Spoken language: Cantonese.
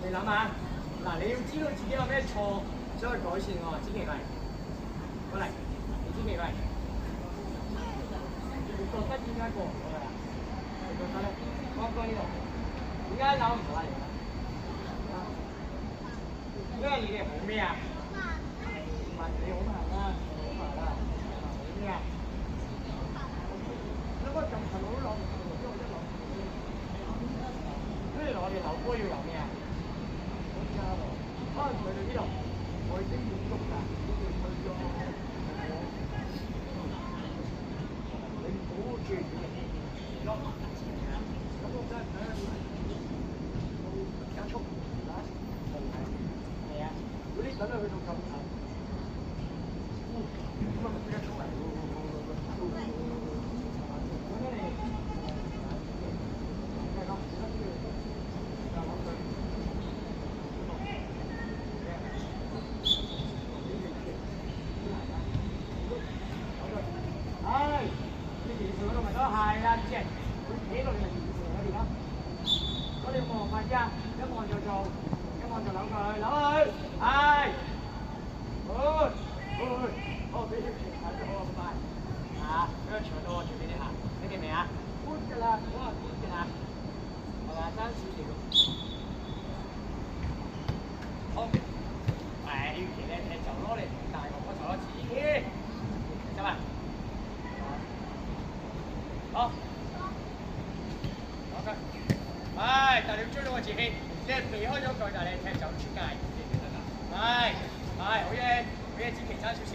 你諗下，嗱，你要知道自己有咩錯，想去改善喎，千祈過嚟，過嚟，你千祈過嚟。你覺得點解過唔到嚟啊？你覺得咧？剛剛呢度，點解扭唔到嚟啊？因為你哋好咩啊？唔係你好慢啦，好慢啦，好咩啊？你個咁係攞攞唔到，因為一攞。跟住我哋扭波要由咩啊？好加喎，可能佢哋呢度我已經滿足㗎，你唔好轉咁我真係睇下加速啊，係啊，嗰啲等佢去到咁近，咁啊咪加速嚟喎。係啦，即係佢企到你面前嗰邊咯。嗰啲望法啫，一望就做，一望就扭佢，扭佢，係，好，好，俾啲平衡都好咁快，嚇，嗰個長度我調俾你行，你明唔明啊？搬㗎啦，嗰個搬㗎啦，係嘛？爭少少。好，係呢期咧，你就攞嚟大個嗰頭自己，得嘛？好。OK，係，但係你要追到個自己，你係避開咗佢，但係你踢走出界，記唔記得㗎？係，好嘢，俾隻紫旗爭少少。